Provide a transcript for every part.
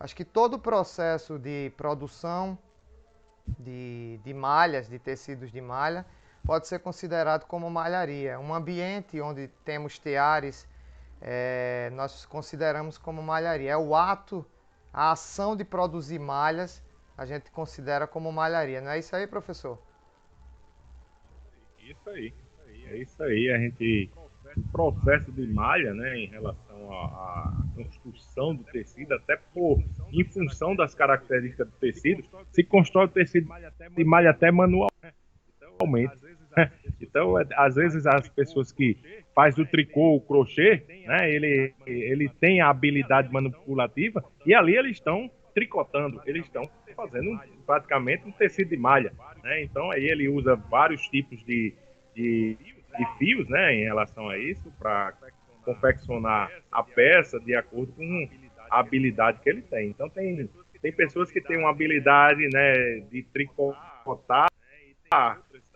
Acho que todo o processo de produção de malhas, de tecidos de malha, pode ser considerado como malharia. Um ambiente onde temos teares, nós consideramos como malharia. É o ato, a ação de produzir malhas, a gente considera como malharia. Não é isso aí, professor? Isso aí. É isso aí. A gente, o processo de malha, né, em relação à construção do tecido, até em função das características do tecido, se constrói o tecido de malha até manualmente. Então, às vezes as pessoas que faz o tricô, o crochê, né, ele tem a habilidade manipulativa e ali eles estão tricotando, eles estão fazendo praticamente um tecido de malha, né? Então aí ele usa vários tipos de, de fios, né, em relação a isso para confeccionar a peça de acordo com a habilidade que ele tem. Então tem pessoas que têm uma habilidade, né, de tricotar,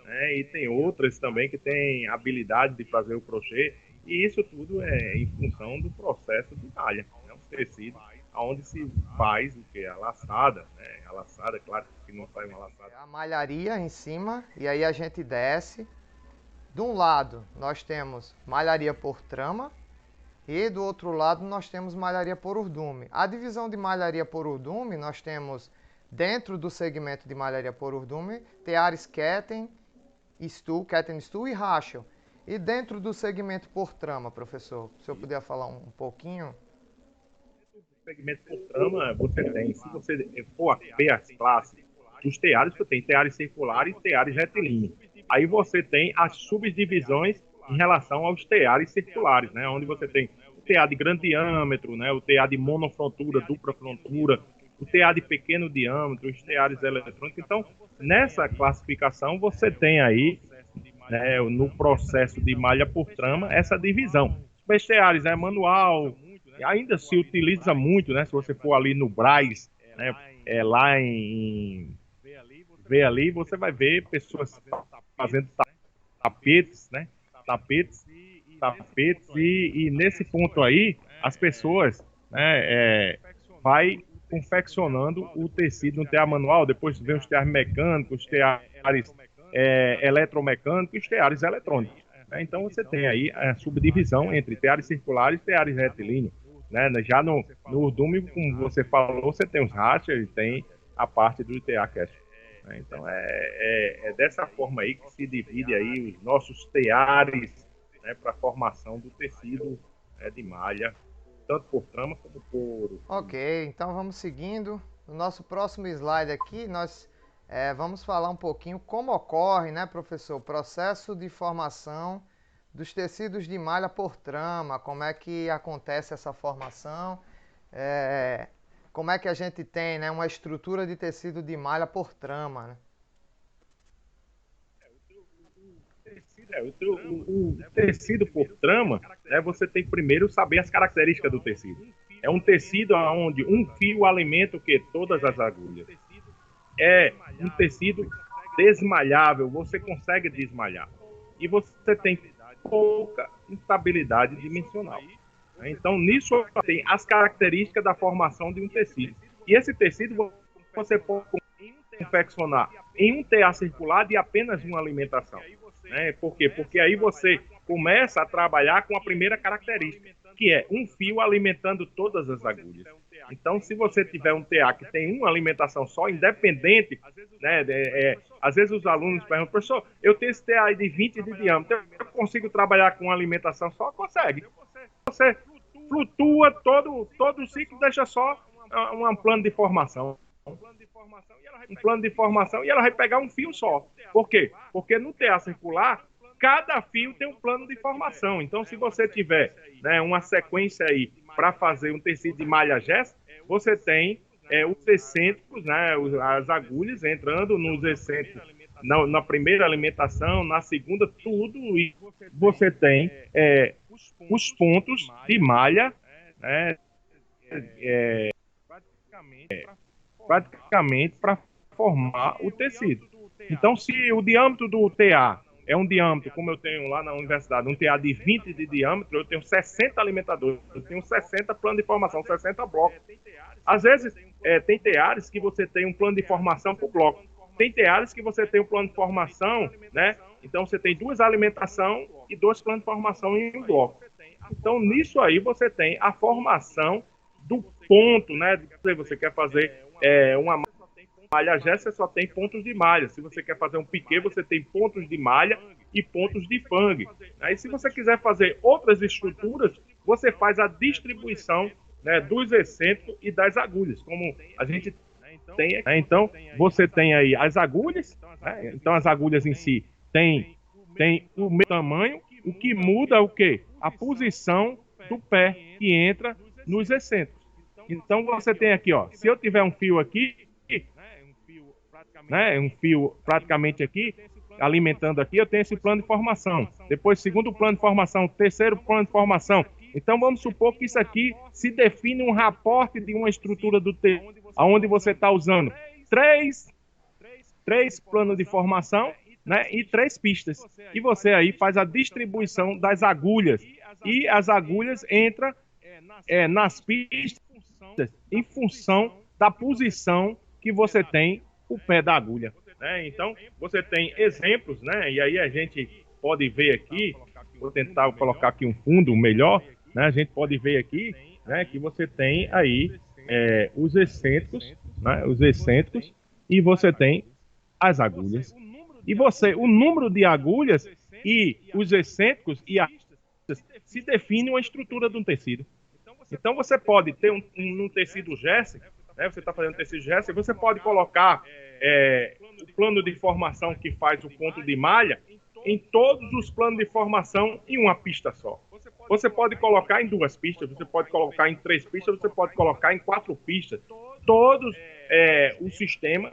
né? E tem outras também que têm habilidade de fazer o crochê, e isso tudo é em função do processo de malha, né? O tecido, onde se faz o que? A laçada, né? A laçada, claro que não faz uma laçada. A malharia em cima, e aí a gente desce. De um lado, nós temos malharia por trama, e do outro lado nós temos malharia por urdume. A divisão de malharia por urdume, nós temos dentro do segmento de malharia por urdume, teares Ketten, Stuhl e Rachel. E dentro do segmento por trama, professor, se eu puder falar um pouquinho. Segmento por trama você tem. Se você for ver as classes dos teares, você tem teares circulares e teares retilíneos. Aí você tem as subdivisões em relação aos teares circulares, né? Onde você tem o tear de grande diâmetro, né? O tear de monofrontura, dupla frontura, o tear de pequeno diâmetro, os teares eletrônicos. Então, nessa classificação, você tem aí, né, no processo de malha por trama, essa divisão. Os teares é manual, ainda se utiliza muito, né? Se você for ali no Brás, né? Lá em ver ali, você vai ver pessoas fazendo tapetes, né? Tapetes, tapetes e nesse ponto aí as pessoas, né? Vai confeccionando o tecido no tear manual, depois vem os teares mecânicos, os teares eletromecânicos e os teares eletrônicos. Né? Então você tem aí a subdivisão entre teares circulares e teares retilíneos. Né? Já no Urdume, como você falou, você tem os rachas e tem a parte do TA Cash. Né? Então é dessa forma aí que se divide aí os nossos teares, né, para a formação do tecido, né, de malha, tanto por trama como por Ok, então vamos seguindo. No nosso próximo slide aqui, nós vamos falar um pouquinho como ocorre, né, professor, o processo de formação dos tecidos de malha por trama, como é que acontece essa formação, é, como é que a gente tem, né, uma estrutura de tecido de malha por trama, né? o tecido por trama, né, você tem que primeiro saber as características do tecido. É um tecido onde um fio alimenta o que? Todas as agulhas. É um tecido desmalhável, você consegue desmalhar. E você tem pouca instabilidade dimensional. Então, nisso tem as características da formação de um tecido. E esse tecido você pode confeccionar em um TA circular de apenas uma alimentação. Né? Por quê? Porque aí você começa a trabalhar com a primeira característica, que é um fio alimentando todas as agulhas. Então, se você tiver um TA que tem uma alimentação só, independente, né, às vezes os alunos perguntam, professor, eu tenho esse TA de 20 de diâmetro, eu consigo trabalhar com uma alimentação só? Consegue. Você flutua todo o ciclo, deixa só um plano de formação. Um plano de formação e ela vai pegar um fio só. Por quê? Porque no TA circular, cada fio tem um plano de formação. Então, se você tiver, né, uma sequência aí para fazer um tecido de malha gesso, você tem os excêntricos, né, as agulhas entrando nos excêntricos na primeira alimentação, na segunda, tudo, e você tem os pontos de malha, né, praticamente para formar o tecido. Então, se o diâmetro do TA é um diâmetro, como eu tenho lá na universidade, um TA de 20 de diâmetro, eu tenho 60 alimentadores, eu tenho 60 planos de formação, 60 blocos. Às vezes, tem teares que você tem um plano de formação por bloco. Tem teares que você tem um plano de formação, né? Então, você tem 2 alimentação e 2 planos de formação em um bloco. Então, nisso aí, você tem a formação do ponto, né? Se você quer fazer uma malha G, você só tem pontos de malha. Se você quer fazer um piquê, você tem pontos de malha e pontos de fang. Aí, se você quiser fazer outras estruturas, você faz a distribuição, né, dos excêntricos e das agulhas, como a gente tem. Né? Então, você tem aí as agulhas, né? Então as agulhas em si tem o mesmo tamanho, o que muda é o quê? A posição do pé que entra nos excêntricos. Então, você tem aqui, ó, se eu tiver um fio aqui, né, um fio praticamente aqui, alimentando aqui, eu tenho esse plano de formação. Depois, segundo plano de formação, terceiro plano de formação. Então, vamos supor que isso aqui se define um raporte de uma estrutura do T, onde você está usando três planos de formação, né, e 3 pistas. E você aí faz a distribuição das agulhas. E as agulhas entram nas pistas em função da posição que você tem o pé da agulha. Né? Então, você tem exemplos, né? E aí a gente pode ver aqui, vou tentar colocar aqui um fundo melhor, né? A gente pode ver aqui, né, que você tem aí os excêntricos, né? Os excêntricos, e você tem as agulhas. E o número de agulhas e os excêntricos e as se define uma estrutura de um tecido. Então, você pode ter um tecido Gesso, né? Você está fazendo tecido Gesso, você pode colocar o plano de formação que faz o ponto de malha em todos os planos de formação em uma pista só. Você pode colocar em 2 pistas, você pode colocar em 3 pistas, você pode colocar em 4 pistas. Todos o sistema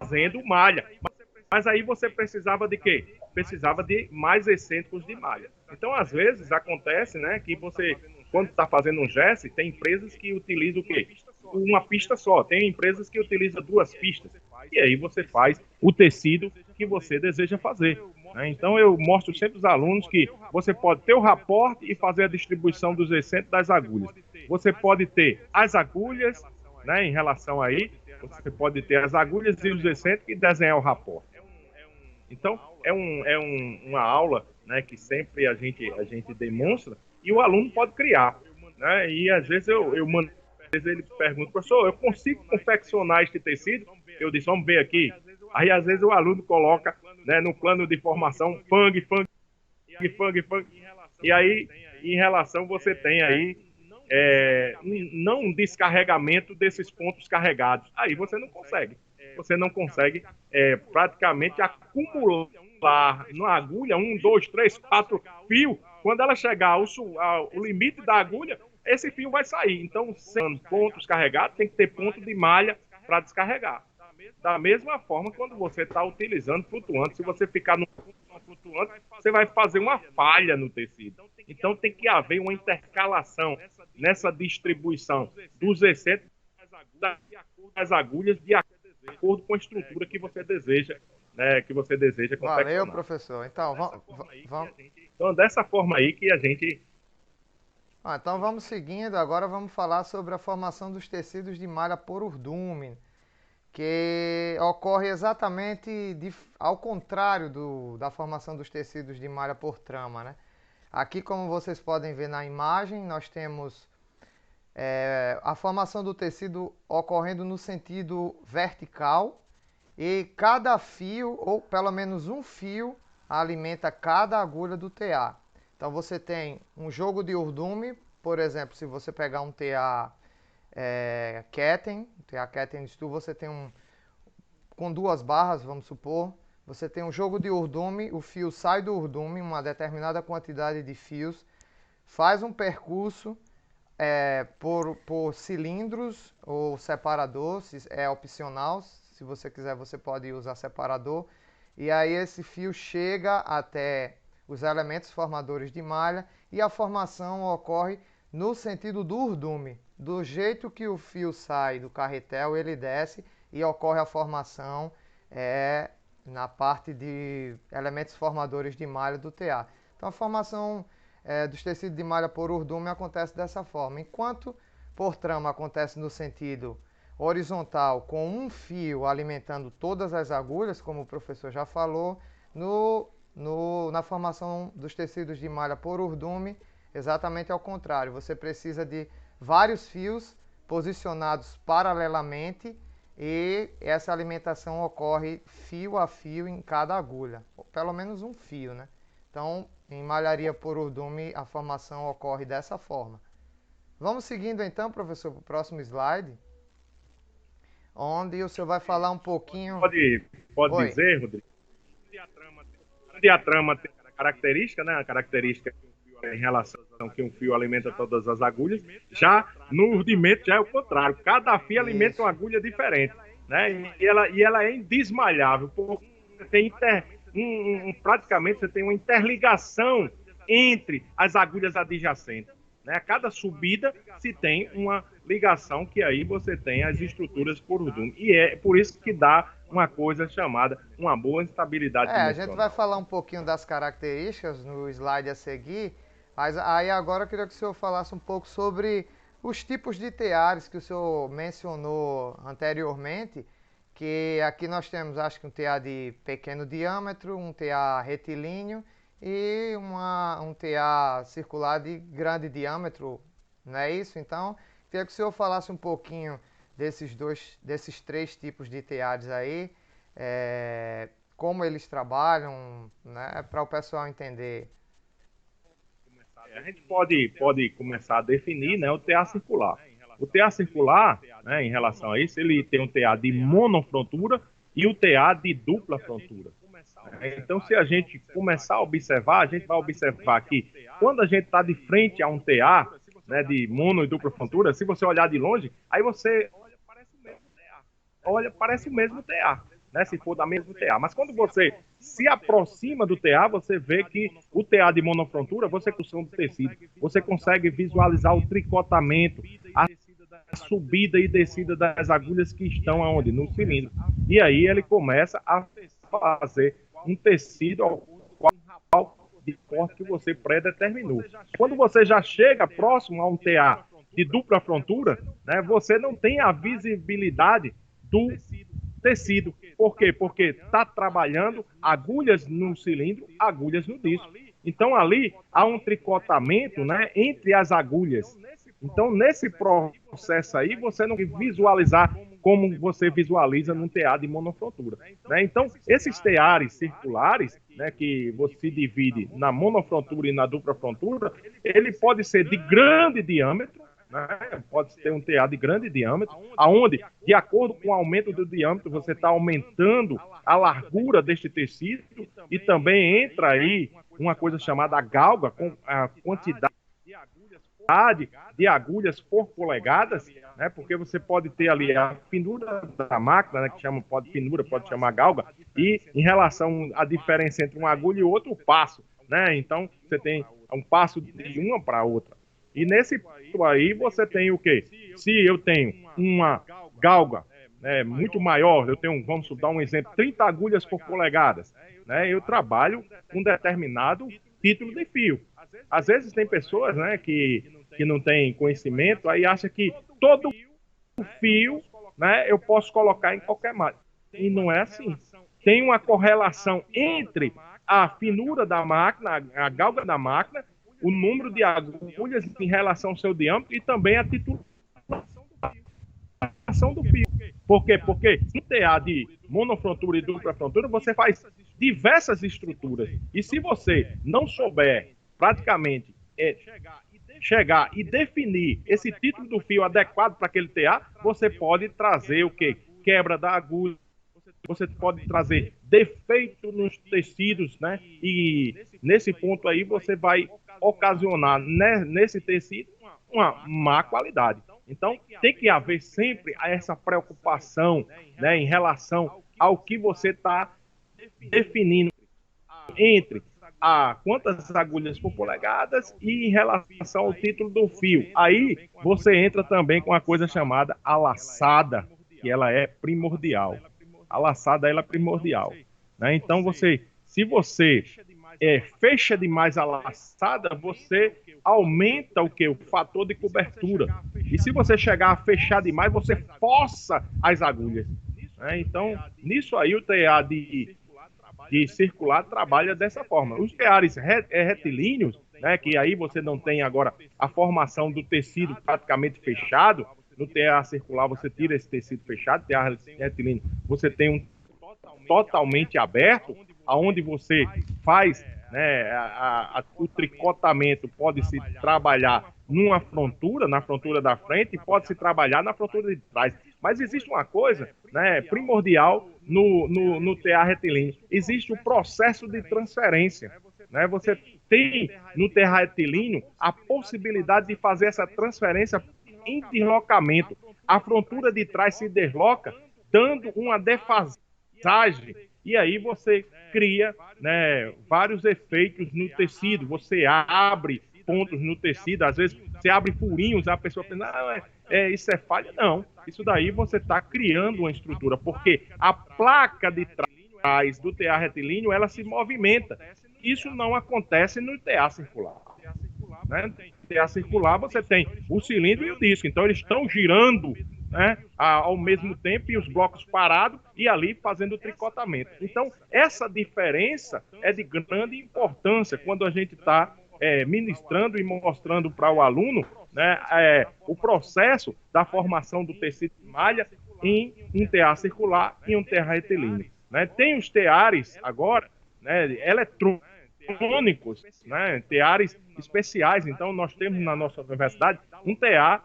fazendo malha. Mas aí você precisava de quê? Precisava de mais excêntricos de malha. Então, às vezes, acontece, né, que você, quando está fazendo um gesso, tem empresas que utilizam o quê? Uma pista só. Tem empresas que utilizam 2 pistas. E aí você faz o tecido que você deseja fazer. Né? Então, eu mostro sempre aos alunos que você pode ter o raporte e fazer a distribuição dos excêntricos das agulhas. Você pode ter as agulhas, né, em relação aí, você pode ter as agulhas e os excêntricos e desenhar o raporte. Então, uma aula, né, que sempre a gente demonstra e o aluno pode criar. Né? E às vezes às vezes ele pergunta, professor, eu consigo confeccionar este tecido? Eu disse, vamos ver aqui. Aí às vezes o aluno coloca, né, no plano de formação fang. E aí, em relação, você tem aí não um descarregamento desses pontos carregados. Aí você não consegue. Você não consegue praticamente acumular na agulha 1, 2, 3, 4 fios. Quando ela chegar ao limite da agulha, esse fio vai sair. Então, sendo pontos carregados, tem que ter ponto de malha para descarregar. Da mesma forma, quando você está utilizando flutuante, se você ficar no flutuante, você vai fazer uma falha no tecido. Então, tem que haver uma intercalação nessa distribuição dos excêntricos das agulhas de acordo com a estrutura que você deseja, né, confeccionar. Valeu, professor. Então, vamos... Então, dessa forma aí que a gente... então, vamos seguindo. Agora vamos falar sobre a formação dos tecidos de malha por urdume, que ocorre exatamente ao contrário da formação dos tecidos de malha por trama, né? Aqui, como vocês podem ver na imagem, nós temos a formação do tecido ocorrendo no sentido vertical e cada fio, ou pelo menos um fio, alimenta cada agulha do TA. Então você tem um jogo de urdume, por exemplo, se você pegar um TA Ketten, TA Ketten Stu, você tem com 2 barras, vamos supor, você tem um jogo de urdume, o fio sai do urdume, uma determinada quantidade de fios, faz um percurso por cilindros ou separador, é opcional, se você quiser você pode usar separador, e aí esse fio chega até os elementos formadores de malha e a formação ocorre no sentido do urdume. Do jeito que o fio sai do carretel, ele desce e ocorre a formação na parte de elementos formadores de malha do TA. Então a formação dos tecidos de malha por urdume acontece dessa forma, enquanto por trama acontece no sentido horizontal, com um fio alimentando todas as agulhas, como o professor já falou, na formação dos tecidos de malha por urdume, exatamente ao contrário. Você precisa de vários fios posicionados paralelamente e essa alimentação ocorre fio a fio em cada agulha, pelo menos um fio, né? Então, em malharia por urdume, a formação ocorre dessa forma. Vamos seguindo então, professor, para o próximo slide, onde o senhor vai falar um pouquinho... Pode dizer, Rodrigo, o diatrama tem característica, né? A característica em relação a que um fio alimenta todas as agulhas. Já no urdimento já é o contrário. Cada fio alimenta uma agulha diferente, né? E ela é indesmalhável, porque tem praticamente você tem uma interligação entre as agulhas adjacentes, né? A cada subida se tem uma ligação que aí você tem as estruturas por urdume. E é por isso que dá uma coisa chamada uma boa estabilidade dimensional. A gente vai falar um pouquinho das características no slide a seguir, mas aí agora eu queria que o senhor falasse um pouco sobre os tipos de teares que o senhor mencionou anteriormente, que aqui nós temos, acho que um TA de pequeno diâmetro, um TA retilíneo e um TA circular de grande diâmetro, não é isso? Então, queria que o senhor falasse um pouquinho desses três tipos de teares aí, como eles trabalham, né, para o pessoal entender. A gente pode começar a definir, né, o TA circular. O TA circular, né, em relação a isso, ele tem um TA de monofrontura e o TA de dupla frontura. Então, se a gente começar a observar, a gente vai observar que quando a gente está de frente a um TA, né, de mono e dupla frontura, se você olhar de longe, aí você olha, parece o mesmo TA, né, se for da mesma TA. Mas quando você se aproxima do TA, você vê que o TA de monofrontura, você com o som do tecido, você consegue visualizar o tricotamento, a subida e descida das agulhas que estão aonde? No cilindro. E aí ele começa a fazer um tecido ao qual de corte que você predeterminou. Quando você já chega próximo a um TA de dupla frontura, né, você não tem a visibilidade do tecido. Por quê? Porque está trabalhando agulhas no cilindro, agulhas no disco. Então ali há um tricotamento, né, entre as agulhas. Então nesse processo aí você não vai visualizar como você visualiza num TA de monofrontura, né? Então esses TAs circulares, né, que você divide na monofrontura e na dupla frontura, ele pode ser de grande diâmetro, né? Pode ter um TA de grande diâmetro, aonde, de acordo com o aumento do diâmetro, você está aumentando a largura deste tecido e também entra aí uma coisa chamada galga, com a quantidade de agulhas por polegadas, né? Porque você pode ter ali a finura da máquina, né, que chama, pode finura, pode chamar galga, e em relação à diferença entre uma agulha e outra, o passo, né? Então você tem um passo de uma para outra. E nesse ponto aí você tem o quê? Se eu tenho uma galga, né, muito maior, eu tenho, vamos dar um exemplo, 30 agulhas por polegadas, né? Eu trabalho com um determinado título de fio. Às vezes tem pessoas, né, que não têm conhecimento, aí acha que todo fio, né, eu posso colocar em qualquer máquina. E não é assim. Tem uma correlação entre a finura da máquina, a galga da máquina, o número de agulhas em relação ao seu diâmetro e também a titulação do fio. Por quê? Porque em TA de monofrontura e dupla frontura, você faz diversas estruturas. E se você não souber praticamente chegar e definir esse título do fio adequado para aquele TA, você pode trazer o quê? Quebra da agulha, você pode trazer defeito nos tecidos, né? E nesse ponto aí você vai ocasionar, né, nesse tecido uma má qualidade. Então tem que haver sempre essa preocupação, né, em relação ao que você está definindo entre quantas agulhas por polegadas e em relação ao título do fio. Aí você entra também com uma coisa chamada a laçada, que ela é primordial. A laçada ela é primordial. né? Então, se você fecha demais a laçada, você aumenta o que? O fator de cobertura. E se você chegar a fechar demais, você força as agulhas, né? Então, nisso aí o TA de circular trabalha dessa forma. Os teares retilíneos, né, que aí você não tem agora a formação do tecido praticamente fechado, no TA circular você tira esse tecido fechado, TA retilíneo você tem um totalmente aberto, aonde você faz, né, o tricotamento pode se trabalhar na frontura da frente, e pode se trabalhar na frontura de trás. Mas existe uma coisa, né, primordial no TA retilíneo. Existe o processo de transferência, né? Você tem no TA retilíneo a possibilidade de fazer essa transferência em deslocamento. A frontura de trás se desloca, dando uma defasagem, e aí você cria, né, vários efeitos no tecido. Você abre pontos no tecido, às vezes você abre furinhos, a pessoa pensa, isso é falha. Não, isso daí você está criando uma estrutura, porque a placa de trás do TA retilíneo, ela se movimenta. Isso não acontece no TA circular, né? No TA circular você tem o cilindro e o disco, então eles estão girando, né, ao mesmo tempo, e os blocos parados e ali fazendo o tricotamento. Então, essa diferença é de grande importância quando a gente está ministrando e mostrando para o aluno, né, o processo da formação do tecido de malha em um TA circular e um TA retilíneo, né? Tem os teares agora, né, eletrônicos, né, teares especiais. Então, nós temos na nossa universidade um TA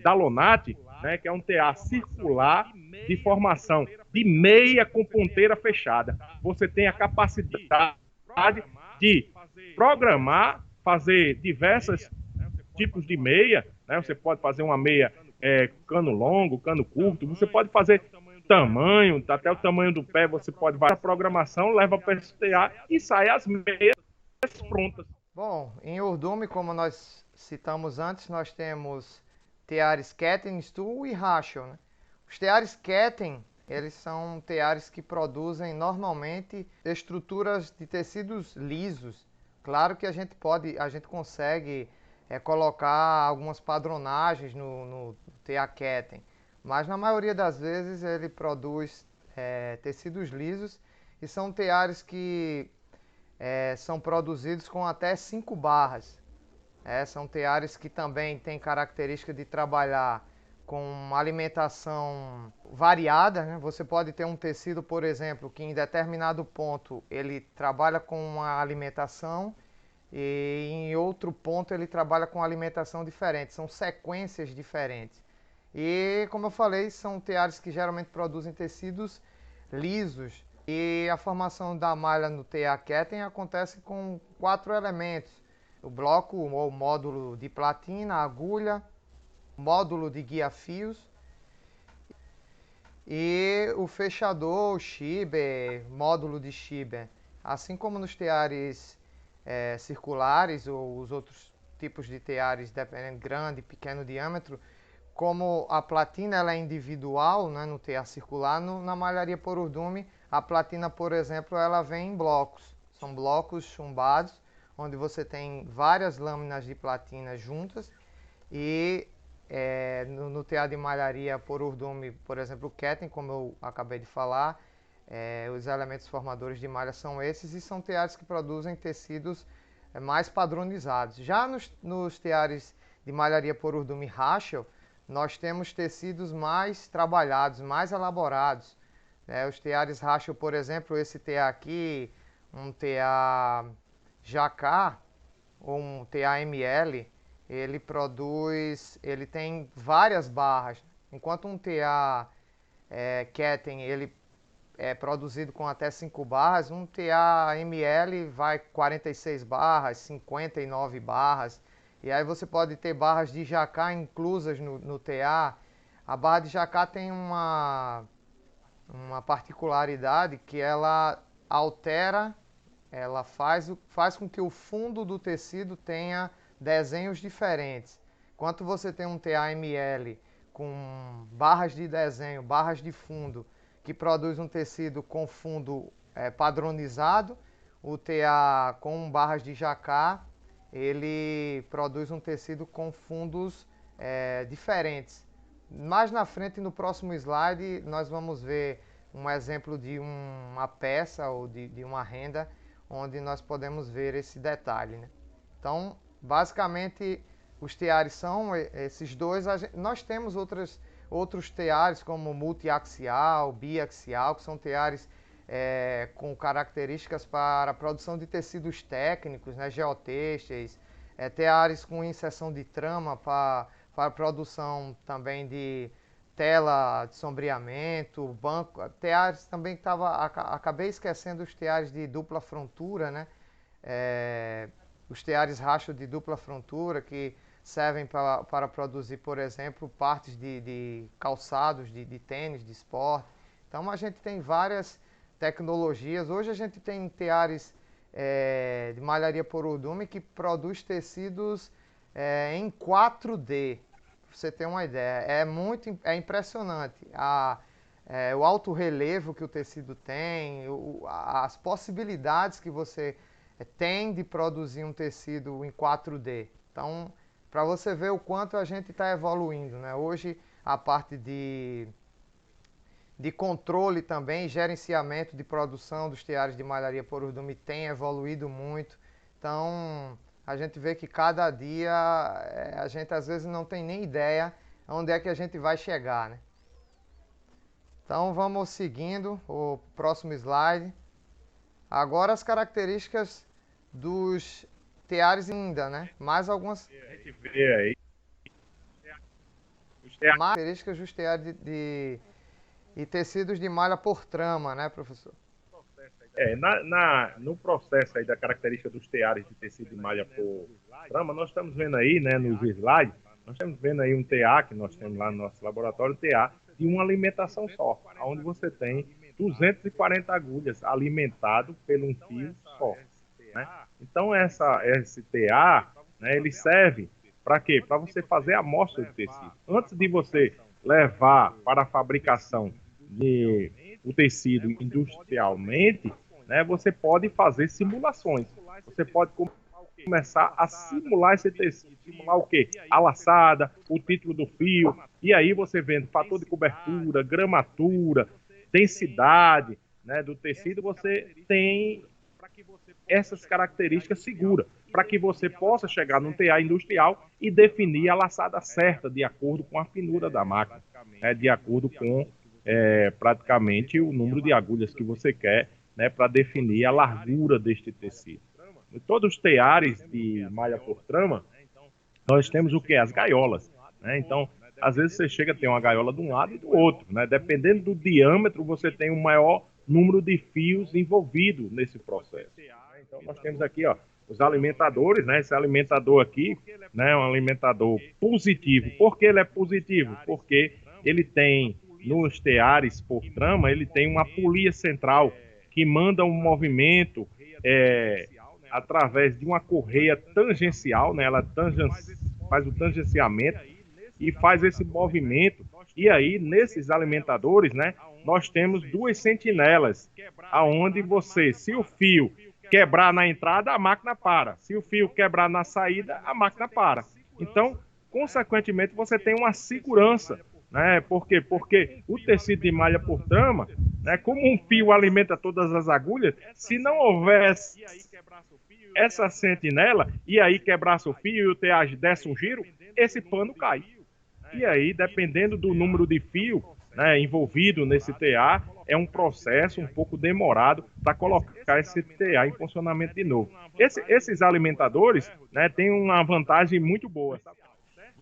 da Lonat, né, que é um TA circular de formação de meia com ponteira fechada. Você tem a capacidade de programar, fazer diversos tipos de meia, né? Você pode fazer uma meia cano longo, cano curto, você pode fazer tamanho, até o tamanho do pé, você pode fazer a programação, leva para esse TA e sai as meias prontas. Bom, em Urdume, como nós citamos antes, nós temos teares Ketten, Stuhl e Rachel, né? Os teares Ketten, eles são teares que produzem normalmente estruturas de tecidos lisos. Claro que a gente consegue colocar algumas padronagens no TA Ketten, mas na maioria das vezes ele produz tecidos lisos, e são teares que são produzidos com até 5 barras. São teares que também têm característica de trabalhar com alimentação variada, né? Você pode ter um tecido, por exemplo, que em determinado ponto ele trabalha com uma alimentação e em outro ponto ele trabalha com alimentação diferente. São sequências diferentes. E, como eu falei, são teares que geralmente produzem tecidos lisos. E a formação da malha no TA Ketten acontece com 4 elementos: o bloco ou módulo de platina, agulha, módulo de guia-fios e o fechador, o shibber, módulo de shibber. Assim como nos teares circulares ou os outros tipos de teares, dependendo grande, pequeno diâmetro, como a platina ela é individual, né, no TA circular, na malharia por Urdume, a platina, por exemplo, ela vem em blocos. São blocos chumbados, onde você tem várias lâminas de platina juntas. E no TA de malharia por Urdume, por exemplo, o Ketten, como eu acabei de falar, os elementos formadores de malha são esses, e são teares que produzem tecidos mais padronizados. Já nos teares de malharia por Urdume Rachel, nós temos tecidos mais trabalhados, mais elaborados. Os teares Rachel, por exemplo, esse TA aqui, um TA Jacquard ou um TA ML, ele tem várias barras, enquanto um TA Ketten, ele é produzido com até 5 barras, um TA ML vai 46 barras, 59 barras, e aí você pode ter barras de Jacquard inclusas no TA. A barra de Jacquard tem uma particularidade que ela altera, ela faz com que o fundo do tecido tenha desenhos diferentes. Enquanto você tem um TAML com barras de desenho, barras de fundo, que produz um tecido com fundo padronizado, o TA com barras de jacá, ele produz um tecido com fundos diferentes. Mais na frente, no próximo slide, nós vamos ver um exemplo de uma peça ou de uma renda, onde nós podemos ver esse detalhe, né? Então, basicamente, os teares são esses dois. Nós temos outros teares, como multiaxial, biaxial, que são teares com características para a produção de tecidos técnicos, né, geotêxteis, teares com inserção de trama para a produção também de tela de sombreamento, banco, teares também que acabei esquecendo os teares de dupla frontura, né? Os teares racho de dupla frontura que servem para produzir, por exemplo, partes de calçados, de tênis, de esporte. Então a gente tem várias tecnologias. Hoje a gente tem teares de malharia por urdume que produz tecidos em 4D. Pra você ter uma ideia, é impressionante o alto relevo que o tecido tem, as possibilidades que você tem de produzir um tecido em 4D. Então, para você ver o quanto a gente está evoluindo, né? Hoje a parte de controle também, gerenciamento de produção dos teares de malharia por urdume tem evoluído muito. Então, a gente vê que cada dia a gente às vezes não tem nem ideia onde é que a gente vai chegar, né? Então vamos seguindo o próximo slide. Agora as características dos teares ainda, né? Mais algumas A gente vê aí características dos teares e tecidos de malha por trama, né, professor? No processo aí da característica dos teares de tecido de malha por trama, nós estamos vendo aí, né, nos slides, nós estamos vendo aí um TA que nós temos lá no nosso laboratório, TA de uma alimentação só, onde você tem 240 agulhas alimentado por um fio só, né? Então esse TA, né, ele serve para quê? Para você fazer a amostra de tecido. Antes de você levar para a fabricação de o tecido industrialmente, né, você pode fazer simulações. Você pode começar a simular esse tecido. Simular o quê? A laçada, o título do fio. E aí você vendo fator de cobertura, gramatura, densidade, né, do tecido, você tem essas características seguras para que você possa chegar num TA industrial e definir a laçada certa de acordo com a finura da máquina, né, de acordo com praticamente o número de agulhas que você quer, né, para definir a largura deste tecido. Em todos os teares de malha por trama, nós temos o que? As gaiolas, né? Então, às vezes você chega a ter uma gaiola de um lado e do outro, né? Dependendo do diâmetro, você tem um maior número de fios envolvidos nesse processo. Então, nós temos aqui, ó, os alimentadores, né? Esse alimentador aqui, né, é um alimentador positivo. Por que ele é positivo? Porque ele tem, nos teares por trama, ele tem uma polia central que manda um movimento através de uma correia tangencial, né? Ela faz o tangenciamento e faz esse movimento. E aí, nesses alimentadores, né, nós temos duas sentinelas, aonde você, se o fio quebrar na entrada, a máquina para. Se o fio quebrar na saída, a máquina para. Então, consequentemente, você tem uma segurança, né? Por quê? Porque o tecido de malha por trama, né, como um fio alimenta todas as agulhas, se não houvesse essa sentinela, e aí quebrasse o fio e o TA desse um giro, esse pano cai. E aí, dependendo do número de fio, né, envolvido nesse TA, é um processo um pouco demorado para colocar esse TA em funcionamento de novo. Esses alimentadores, né, têm uma vantagem muito boa.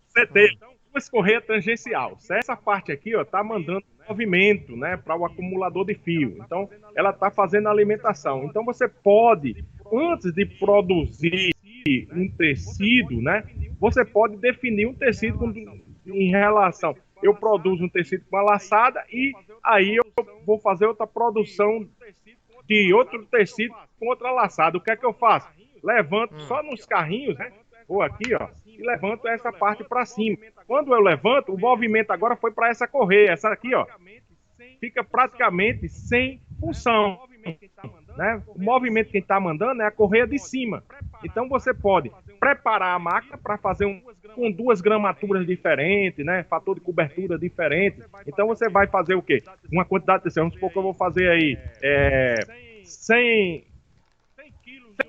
Você tem duas correias tangencial. Essa parte aqui está mandando movimento, né, para o acumulador de fio. Então, ela está fazendo a alimentação. Então, você pode, antes de produzir um tecido, né, você pode definir um tecido em relação. Eu produzo um tecido com a laçada e aí eu vou fazer outra produção de outro tecido com outra laçada. O que é que eu faço? Levanto só nos carrinhos, né? Ou aqui, ó, e levanto essa parte para cima. Quando eu levanto, o movimento agora foi para essa correia. Essa aqui, ó, fica praticamente sem função. né? O movimento quem está mandando é a correia de cima. Então você pode preparar a máquina para fazer com duas gramaturas diferentes, né? Fator de cobertura diferente. Então você vai fazer o quê? Uma quantidade de tecido. Vamos supor que eu vou fazer aí 100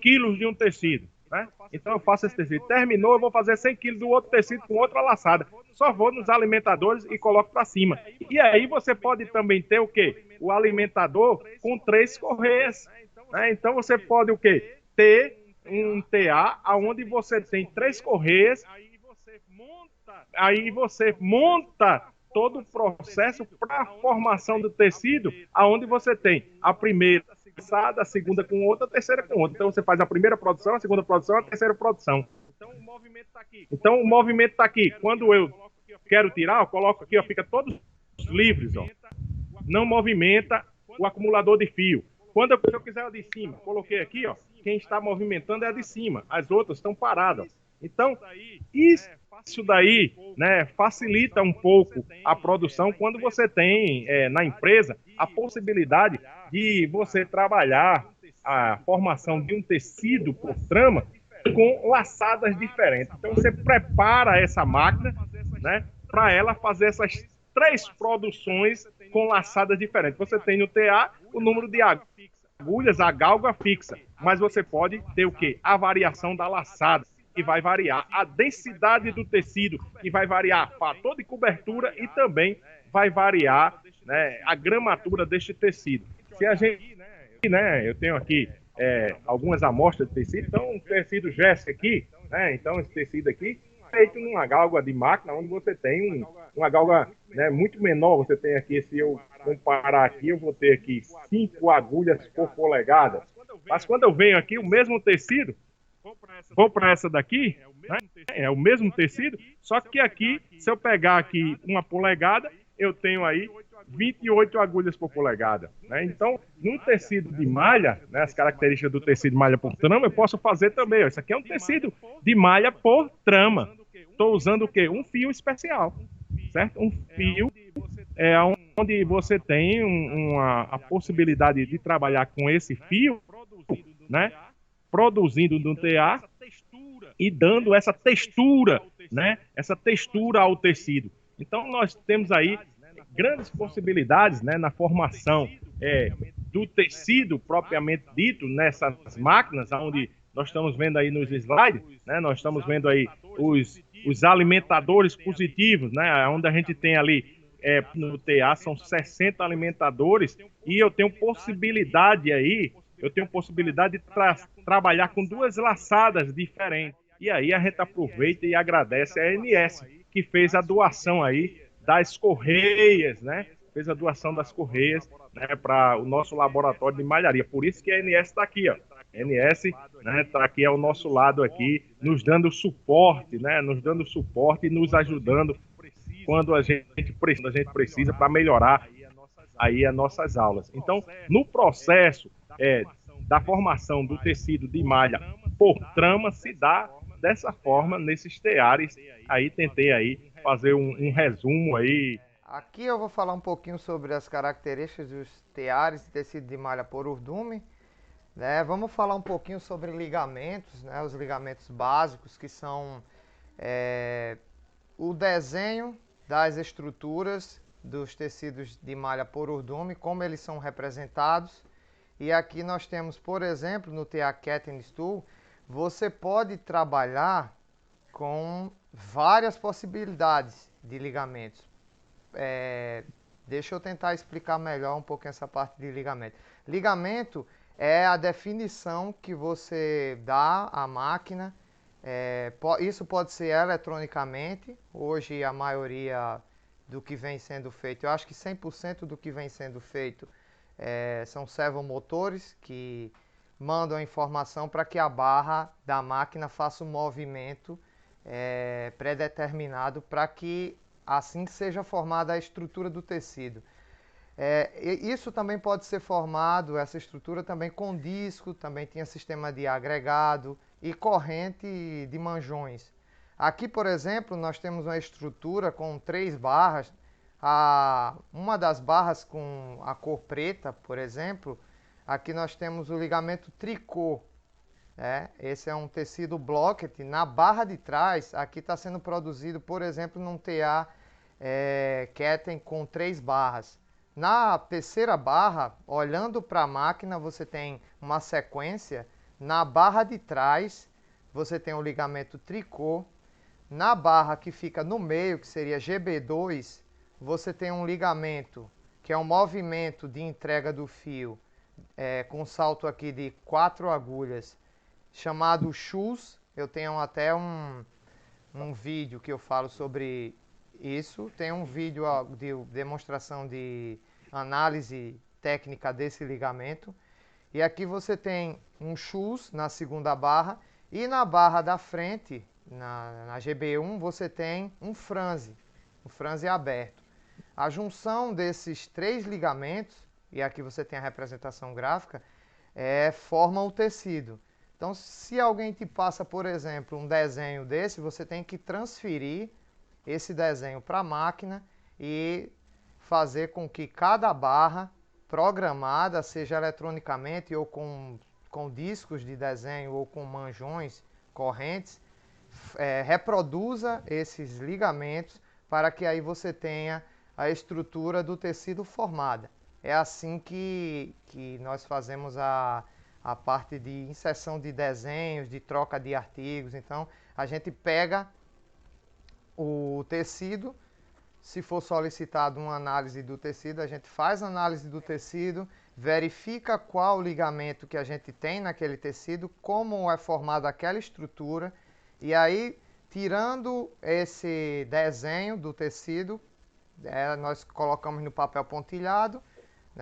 quilos de um tecido, né? Então eu faço esse tecido. Terminou, eu vou fazer 100 quilos do outro tecido com outra laçada. Só vou nos alimentadores e coloco para cima. E aí você pode também ter o quê? O alimentador com 3 correias, né? Então você pode o quê? Ter um TA onde você tem 3 correias. Aí você monta todo o processo para a formação do tecido, aonde você tem a primeira a segunda com outra, a terceira com outra. Então você faz a primeira produção, a segunda produção, a terceira produção. Então o movimento está aqui. Quando eu quero tirar, eu coloco aqui, ó, fica todos livres, ó. Não movimenta o acumulador de fio. Quando eu quiser a de cima, coloquei aqui, ó, quem está movimentando é a de cima, as outras estão paradas. Então, isso daí, né, facilita um pouco a produção quando você tem na empresa a possibilidade de você trabalhar a formação de um tecido por trama com laçadas diferentes. Então você prepara essa máquina, né, para ela fazer essas 3 produções com laçadas diferentes. Você tem no TA o número de agulhas, a galga fixa, mas você pode ter o quê? A variação da laçada, que vai variar a densidade do tecido, que vai variar fator de cobertura e também vai variar, né, a gramatura deste tecido. Se a gente, né, eu tenho aqui algumas amostras de tecido, então um tecido Jéssica aqui, né, então esse tecido aqui feito numa galga de máquina, onde você tem uma galga, né, muito menor. Você tem aqui, se eu comparar aqui, eu vou ter aqui 5 agulhas por polegada. Mas quando eu venho aqui, o mesmo tecido, vou para essa daqui, né, é o mesmo tecido, só que aqui, se eu pegar aqui 1 polegada, eu tenho aí 28 agulhas por polegada, né? Então, no tecido de malha, né, as características do tecido de malha por trama, eu posso fazer também. Ó, isso aqui é um tecido de malha por trama. Estou usando o quê? Um fio especial, certo? Um fio onde você tem a possibilidade de trabalhar com esse fio, né, produzindo no TA e dando essa textura, né, essa textura ao tecido. Então, nós temos aí grandes possibilidades, né, na formação do tecido propriamente dito nessas máquinas, onde nós estamos vendo aí nos slides, né, nós estamos vendo aí os alimentadores positivos, né, onde a gente tem ali no TA são 60 alimentadores e eu tenho possibilidade aí, de trabalhar com 2 laçadas diferentes. E aí a gente aproveita e agradece a ANS, que fez a doação aí das correias, né? Fez a doação das correias, né, para o nosso laboratório de malharia. Por isso que a ANS está aqui, ó. A ANS, né, está aqui ao nosso lado aqui, nos dando suporte, né? Nos dando suporte e nos ajudando quando a gente precisa para melhorar aí as nossas aulas. Então, no processo da formação do tecido de malha por trama, se dá dessa forma nesses teares. Aí tentei aí fazer um resumo aí. Aqui eu vou falar um pouquinho sobre as características dos teares de tecido de malha por urdume, né? Vamos falar um pouquinho sobre ligamentos, né? Os ligamentos básicos, que são o desenho das estruturas dos tecidos de malha por urdume, como eles são representados. E aqui nós temos, por exemplo, no TA Ketting Stool, você pode trabalhar com várias possibilidades de ligamentos. Deixa eu tentar explicar melhor um pouco essa parte de ligamento. Ligamento é a definição que você dá à máquina. Isso pode ser eletronicamente. Hoje a maioria do que vem sendo feito, eu acho que 100% do que vem sendo feito são servomotores que mandam a informação para que a barra da máquina faça um movimento pré-determinado para que assim seja formada a estrutura do tecido. Isso também pode ser formado, essa estrutura também com disco, também tinha sistema de agregado e corrente de manjões. Aqui, por exemplo, nós temos uma estrutura com 3 barras. Uma das barras com a cor preta, por exemplo, aqui nós temos o ligamento tricô. Esse é um tecido blocket. Na barra de trás, aqui está sendo produzido, por exemplo, num TA Ketten com 3 barras. Na terceira barra, olhando para a máquina, você tem uma sequência. Na barra de trás, você tem o ligamento tricô. Na barra que fica no meio, que seria GB2, você tem um ligamento, que é um movimento de entrega do fio, com salto aqui de 4 agulhas, chamado shoes. Eu tenho até um vídeo que eu falo sobre isso. Tem um vídeo de demonstração de análise técnica desse ligamento. E aqui você tem um shoes na segunda barra. E na barra da frente, na GB1, você tem um franze aberto. A junção desses 3 ligamentos, e aqui você tem a representação gráfica, forma o tecido. Então, se alguém te passa, por exemplo, um desenho desse, você tem que transferir esse desenho para a máquina e fazer com que cada barra programada, seja eletronicamente ou com discos de desenho ou com manjões, correntes, reproduza esses ligamentos para que aí você tenha a estrutura do tecido formada. É assim que nós fazemos a parte de inserção de desenhos, de troca de artigos. Então, a gente pega o tecido, se for solicitado uma análise do tecido, a gente faz a análise do tecido, verifica qual ligamento que a gente tem naquele tecido, como é formada aquela estrutura, e aí, tirando esse desenho do tecido, nós colocamos no papel pontilhado.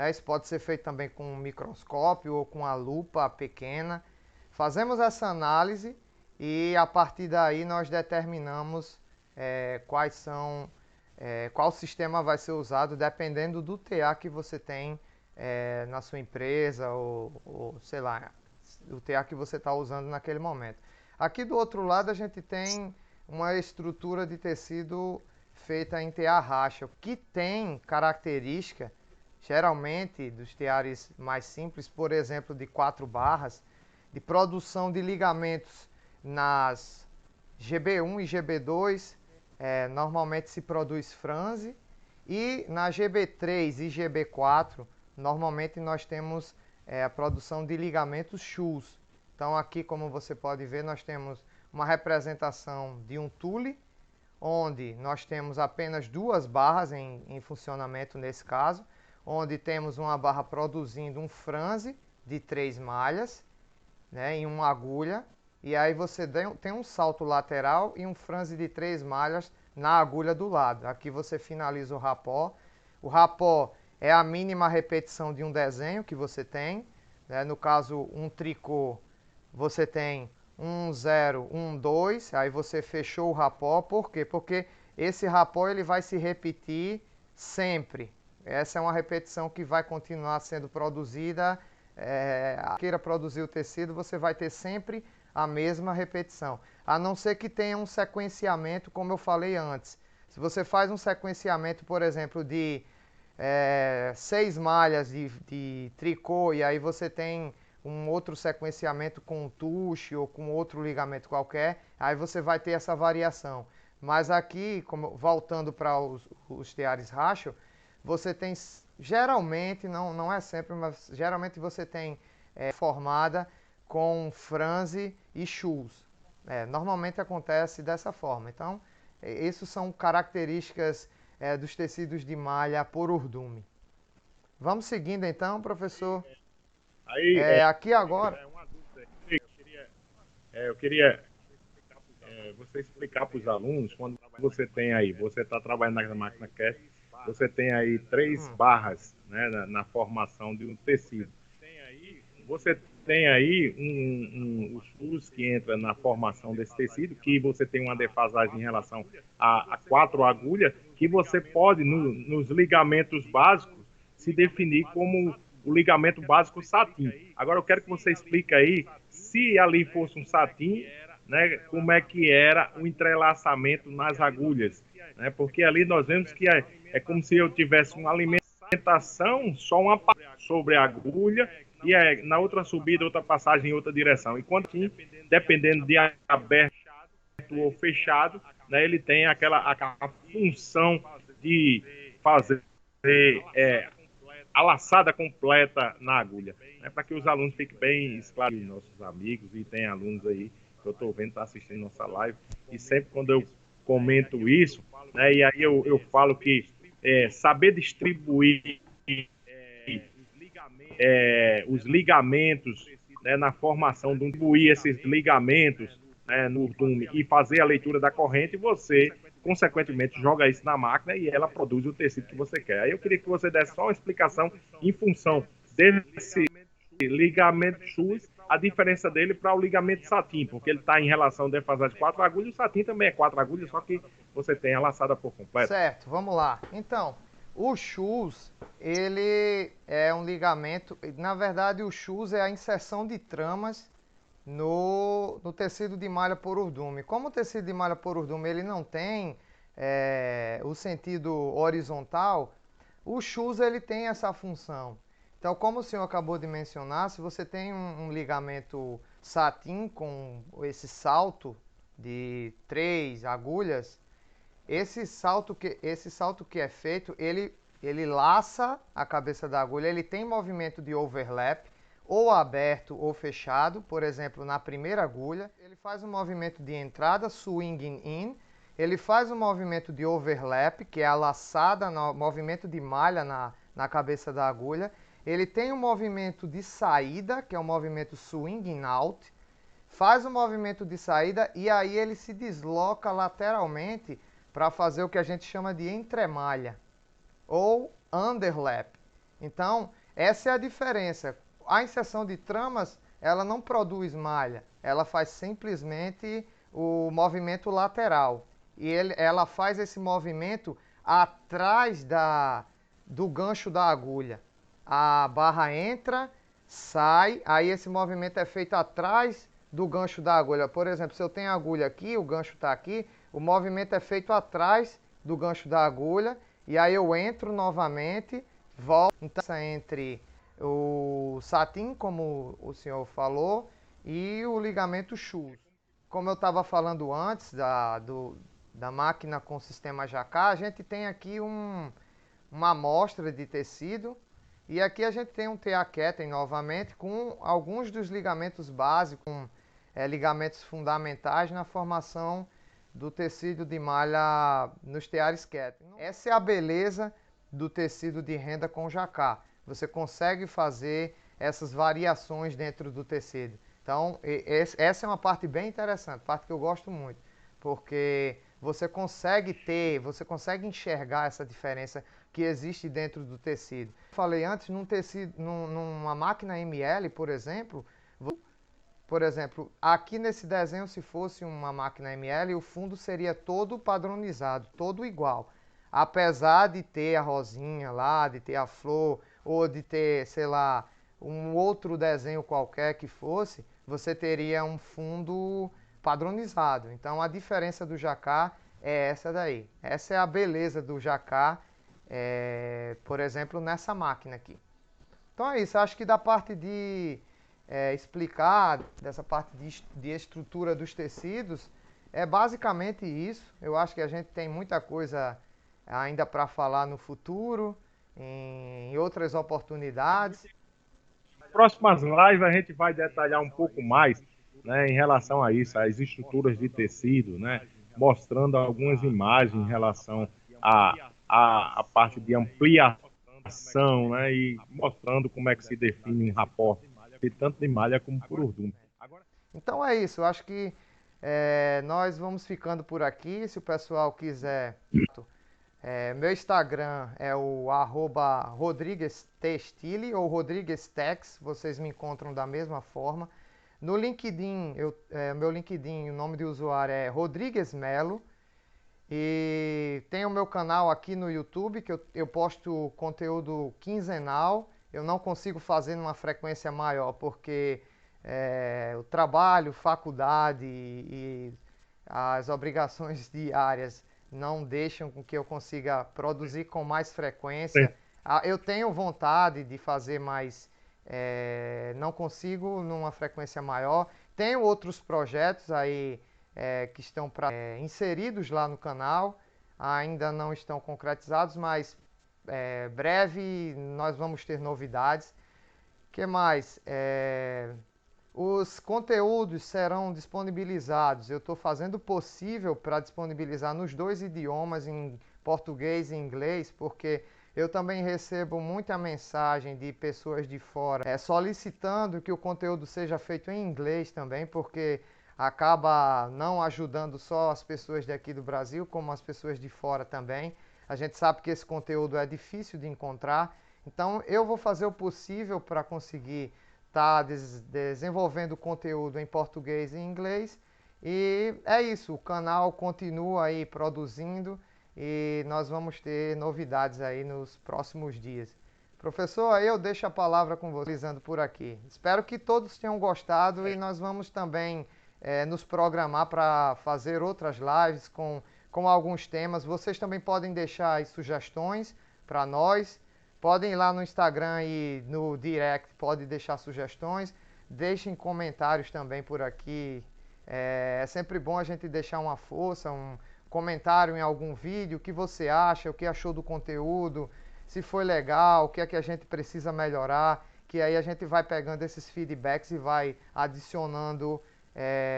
Isso pode ser feito também com um microscópio ou com a lupa pequena. Fazemos essa análise e a partir daí nós determinamos qual sistema vai ser usado, dependendo do TA que você tem na sua empresa ou sei lá, o TA que você está usando naquele momento. Aqui do outro lado a gente tem uma estrutura de tecido feita em TA racha, que tem característica, geralmente, dos teares mais simples, por exemplo, de 4 barras, de produção de ligamentos nas GB1 e GB2, normalmente se produz franze, e na GB3 e GB4, normalmente nós temos a produção de ligamentos shoes. Então aqui, como você pode ver, nós temos uma representação de um tule, onde nós temos apenas 2 barras em funcionamento nesse caso, onde temos uma barra produzindo um franze de 3 malhas, em uma agulha, e aí você tem um salto lateral e um franze de 3 malhas na agulha do lado. Aqui você finaliza o rapó. O rapó é a mínima repetição de um desenho que você tem. No caso, um tricô, você tem 1, 0, 1, 2, aí você fechou o rapó. Por quê? Porque esse rapó ele vai se repetir sempre. Essa é uma repetição que vai continuar sendo produzida. Queira produzir o tecido, você vai ter sempre a mesma repetição. A não ser que tenha um sequenciamento, como eu falei antes. Se você faz um sequenciamento, por exemplo, de 6 malhas de tricô, e aí você tem um outro sequenciamento com tuche ou com outro ligamento qualquer, aí você vai ter essa variação. Mas aqui, voltando para os teares racho, você tem, geralmente, não é sempre, mas geralmente você tem formada com franze e shoes. Normalmente acontece dessa forma. Então, essas são características dos tecidos de malha por urdume. Vamos seguindo então, professor. Aí, aqui agora... uma dúvida. Eu queria você explicar para os alunos, quando você tem aí, você está trabalhando na máquina Ketten, você tem aí 3 barras, né, na formação de um tecido. Você tem aí os furos que entra na formação desse tecido, que você tem uma defasagem em relação a 4 agulhas, que você pode, nos ligamentos básicos, se definir como o ligamento básico satin. Agora eu quero que você explique aí, se ali fosse um satin, né, como é que era o entrelaçamento nas agulhas, né? Porque ali nós vemos que é como se eu tivesse uma alimentação, só uma parte sobre a agulha, e na outra subida, outra passagem em outra direção. E quando aqui, dependendo de aberto ou fechado, né, ele tem aquela função de fazer a laçada completa na agulha, né, para que os alunos fiquem bem esclarecidos, nossos amigos, e tem alunos aí que eu estou vendo, tá assistindo nossa live, e sempre quando eu comento isso, né, e aí eu falo que saber distribuir os ligamentos, né, na formação, distribuir esses ligamentos, né, no dume e fazer a leitura da corrente, você, consequentemente, joga isso na máquina e ela produz o tecido que você quer. Aí eu queria que você desse só uma explicação em função desse ligamento Schultz, a diferença dele para o ligamento satin, porque ele está em relação de fazer de 4 agulhas, o satin também é 4 agulhas, só que você tem a laçada por completo. Certo, vamos lá. Então, o Schultz, ele é um ligamento, na verdade o Schultz é a inserção de tramas no tecido de malha por urdume. Como o tecido de malha por urdume ele não tem o sentido horizontal, o Schultz ele tem essa função. Então, como o senhor acabou de mencionar, se você tem um ligamento satin com esse salto de 3 agulhas, esse salto que é feito, ele laça a cabeça da agulha, ele tem movimento de overlap, ou aberto ou fechado, por exemplo, na primeira agulha, ele faz um movimento de entrada, swinging in, ele faz um movimento de overlap, que é a laçada, movimento de malha na cabeça da agulha, ele tem um movimento de saída, que é o movimento swinging out, faz um movimento de saída e aí ele se desloca lateralmente para fazer o que a gente chama de entremalha ou underlap. Então, essa é a diferença. A inserção de tramas, ela não produz malha, ela faz simplesmente o movimento lateral. E ela faz esse movimento atrás do gancho da agulha. A barra entra, sai, aí esse movimento é feito atrás do gancho da agulha. Por exemplo, se eu tenho a agulha aqui, o gancho está aqui, o movimento é feito atrás do gancho da agulha, e aí eu entro novamente, volto entre o satin, como o senhor falou, e o ligamento Schultz. Como eu estava falando antes da máquina com sistema Jacquard, a gente tem aqui uma amostra de tecido, e aqui a gente tem um TA Ketten novamente com alguns dos ligamentos básicos, ligamentos fundamentais na formação do tecido de malha nos teares Ketten. Essa é a beleza do tecido de renda com Jacquard. Você consegue fazer essas variações dentro do tecido. Então, essa é uma parte bem interessante, parte que eu gosto muito, porque você consegue enxergar essa diferença que existe dentro do tecido. Falei antes, numa máquina ML, por exemplo, aqui nesse desenho, se fosse uma máquina ML, o fundo seria todo padronizado, todo igual. Apesar de ter a rosinha lá, de ter a flor, ou de ter, sei lá, um outro desenho qualquer que fosse, você teria um fundo padronizado. Então a diferença do Jacquard é essa daí. Essa é a beleza do Jacquard, por exemplo, nessa máquina aqui. Então é isso, acho que da parte de explicar, dessa parte de estrutura dos tecidos, é basicamente isso. Eu acho que a gente tem muita coisa ainda para falar no futuro, em outras oportunidades. Próximas lives a gente vai detalhar um pouco mais, né, em relação a isso, as estruturas de tecido, né, mostrando algumas imagens em relação à parte de ampliação, né, e mostrando como é que se define um raporte, tanto de malha como por urdume. Então é isso, eu acho que nós vamos ficando por aqui. Se o pessoal quiser, meu Instagram é o @rodriguestextile ou rodriguestex, vocês me encontram da mesma forma. No LinkedIn, meu LinkedIn, o nome de usuário é Rodrigues Melo. E tem o meu canal aqui no YouTube, que eu posto conteúdo quinzenal. Eu não consigo fazer numa frequência maior, porque o trabalho, faculdade e as obrigações diárias não deixam com que eu consiga produzir com mais frequência. Eu tenho vontade de fazer mais não consigo numa frequência maior. Tenho outros projetos aí que estão inseridos lá no canal, ainda não estão concretizados, mas breve nós vamos ter novidades. Que mais? Os conteúdos serão disponibilizados. Eu estou fazendo o possível para disponibilizar nos dois idiomas, em português e inglês, porque eu também recebo muita mensagem de pessoas de fora solicitando que o conteúdo seja feito em inglês também, porque acaba não ajudando só as pessoas daqui do Brasil, como as pessoas de fora também. A gente sabe que esse conteúdo é difícil de encontrar, então eu vou fazer o possível para conseguir estar desenvolvendo conteúdo em português e inglês. E é isso, o canal continua aí produzindo e nós vamos ter novidades aí nos próximos dias. Professor, aí eu deixo a palavra com você, finalizando por aqui. Espero que todos tenham gostado e nós vamos também nos programar para fazer outras lives com alguns temas. Vocês também podem deixar aí sugestões para nós. Podem ir lá no Instagram e no direct, pode deixar sugestões. Deixem comentários também por aqui. É sempre bom a gente deixar uma força, um comentário em algum vídeo, o que você acha, o que achou do conteúdo, se foi legal, o que é que a gente precisa melhorar, que aí a gente vai pegando esses feedbacks e vai adicionando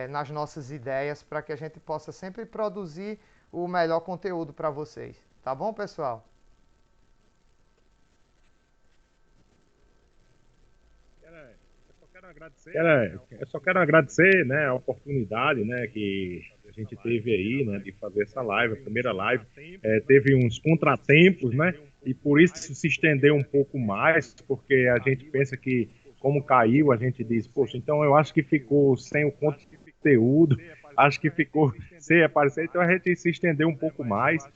nas nossas ideias para que a gente possa sempre produzir o melhor conteúdo para vocês. Tá bom, pessoal? Eu só quero agradecer, né, a oportunidade, né, que a gente teve aí, né, de fazer essa live, a primeira live. Teve uns contratempos, né, e por isso se estendeu um pouco mais, porque a gente pensa que, como caiu, a gente diz, poxa, então eu acho que ficou sem o conteúdo, acho que ficou sem aparecer, então a gente se estendeu um pouco mais,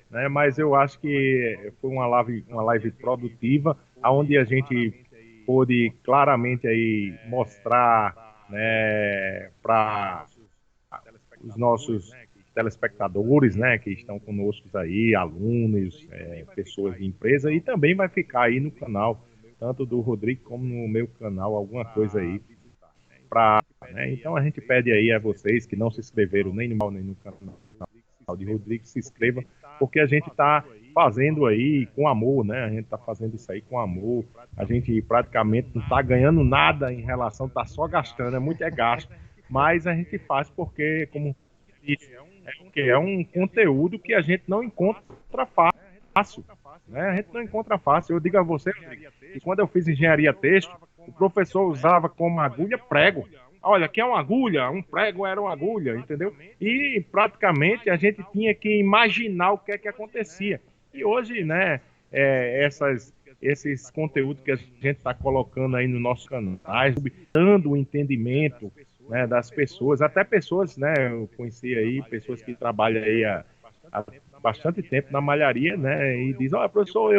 né, mas eu acho que foi uma live produtiva, onde a gente pôde claramente aí mostrar, né, para os nossos telespectadores, né, que estão conosco aí, alunos, pessoas de empresa, e também vai ficar aí no canal, tanto do Rodrigo como no meu canal, alguma coisa aí para, né? Então a gente pede aí a vocês que não se inscreveram nem no canal de Rodrigo, se inscreva, porque a gente está fazendo aí com amor, né? A gente está fazendo isso aí com amor. A gente praticamente não está ganhando nada em relação, está só gastando, é gasto. Mas a gente faz porque, como disse, é um conteúdo que a gente não encontra fácil, né? A gente não encontra fácil. Eu digo a você que quando eu fiz engenharia têxtil, o professor usava como agulha prego. Olha, aqui é uma agulha, um prego era uma agulha, entendeu? E praticamente a gente tinha que imaginar o que é que acontecia. E hoje, né, esses conteúdos que a gente está colocando aí no nosso canal, dando o entendimento, né, das pessoas, até pessoas, né, eu conheci aí pessoas que trabalham aí há bastante tempo na malharia, né, e diz, olha, professor,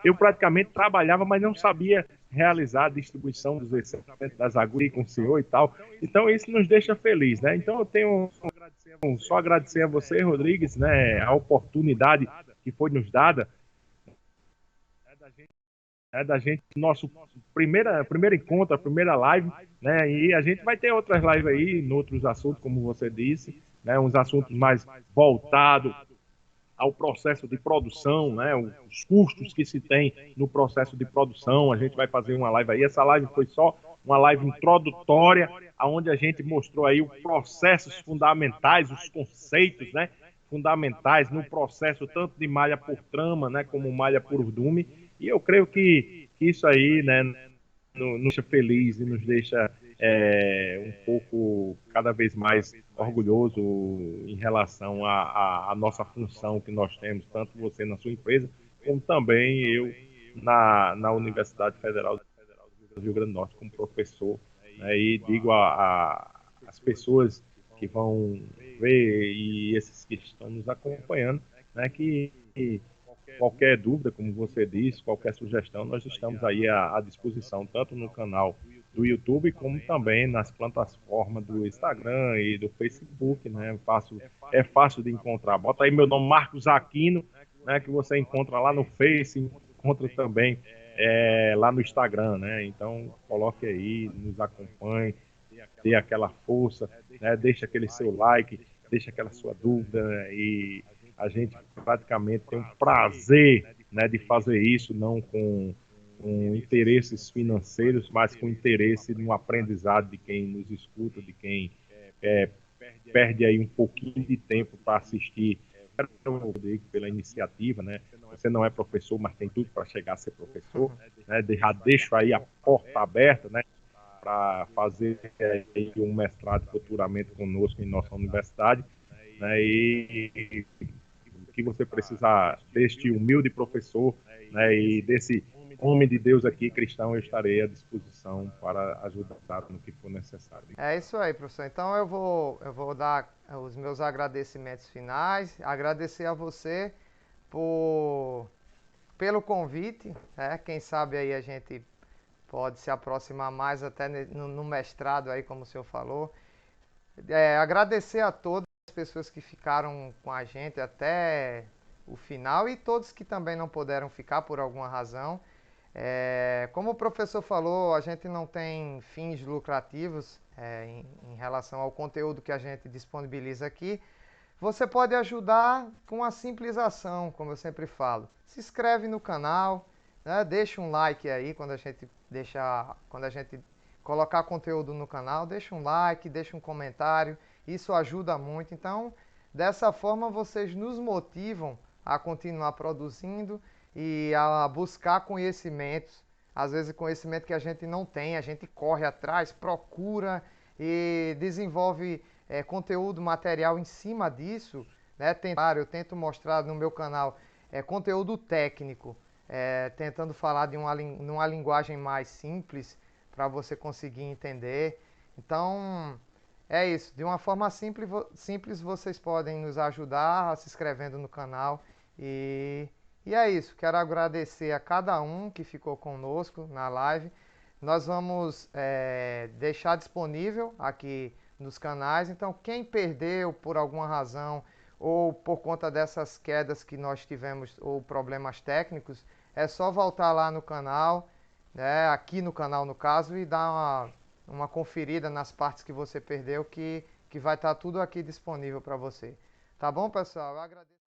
eu praticamente trabalhava, mas não sabia realizar a distribuição dos excedentes das agulhas com o senhor e tal. Então isso nos deixa feliz, né? Então eu tenho só agradecer a você, Rodrigues, né, a oportunidade que foi nos dada, da gente, nosso primeiro encontro, a primeira live, né? E a gente vai ter outras lives aí, em outros assuntos, como você disse, né? Uns assuntos mais voltados ao processo de produção, né? Os custos que se tem no processo de produção. A gente vai fazer uma live aí. Essa live foi só uma live introdutória, onde a gente mostrou aí os processos fundamentais, os conceitos, né, fundamentais no processo tanto de malha por trama, né, como malha por dume. E eu creio que isso aí, né, nos deixa feliz e nos deixa um pouco cada vez mais orgulhoso em relação à nossa função que nós temos, tanto você na sua empresa, como também eu na Universidade Federal do Rio Grande do Norte como professor, né, e digo às pessoas que vão ver e esses que estão nos acompanhando, né, que qualquer dúvida, como você disse, qualquer sugestão, nós estamos aí à disposição, tanto no canal do YouTube, como também nas plataformas do Instagram e do Facebook, né? É fácil de encontrar. Bota aí meu nome, Marcos Aquino, né? Que você encontra lá no Face, encontra também lá no Instagram, né? Então coloque aí, nos acompanhe, dê aquela força, né? Deixa aquele seu like, deixa aquela sua dúvida, né? E a gente praticamente tem um prazer, né, de fazer isso, não com interesses financeiros, mas com interesse no aprendizado de quem nos escuta, de quem é, perde aí um pouquinho de tempo para assistir. Rodrigo, pela iniciativa, né? Você não é professor, mas tem tudo para chegar a ser professor, né? Já deixo aí a porta aberta, né? Para fazer um mestrado futuramente conosco em nossa universidade, né? E o que você precisar deste humilde professor, né? E desse homem de Deus aqui, cristão, eu estarei à disposição para ajudar no que for necessário. É isso aí, professor. Então eu vou dar os meus agradecimentos finais, agradecer a você por, pelo convite, né? Quem sabe aí a gente pode se aproximar mais até no mestrado aí, como o senhor falou. Agradecer a todas as pessoas que ficaram com a gente até o final e todos que também não puderam ficar por alguma razão. Como o professor falou, a gente não tem fins lucrativos em relação ao conteúdo que a gente disponibiliza aqui. Você pode ajudar com a simples ação, como eu sempre falo. Se inscreve no canal, né? Deixa um like aí quando a gente colocar conteúdo no canal, deixa um like, deixa um comentário. Isso ajuda muito. Então, dessa forma vocês nos motivam a continuar produzindo e a buscar conhecimentos, às vezes conhecimento que a gente não tem, a gente corre atrás, procura e desenvolve conteúdo, material em cima disso, né? Eu tento mostrar no meu canal conteúdo técnico, tentando falar de numa linguagem mais simples para você conseguir entender. Então, é isso. De uma forma simples vocês podem nos ajudar se inscrevendo no canal. E é isso. Quero agradecer a cada um que ficou conosco na live. Nós vamos deixar disponível aqui nos canais. Então, quem perdeu por alguma razão ou por conta dessas quedas que nós tivemos ou problemas técnicos, é só voltar lá no canal, né, aqui no canal no caso, e dar uma conferida nas partes que você perdeu, que vai estar tudo aqui disponível para você. Tá bom, pessoal? Eu agradeço.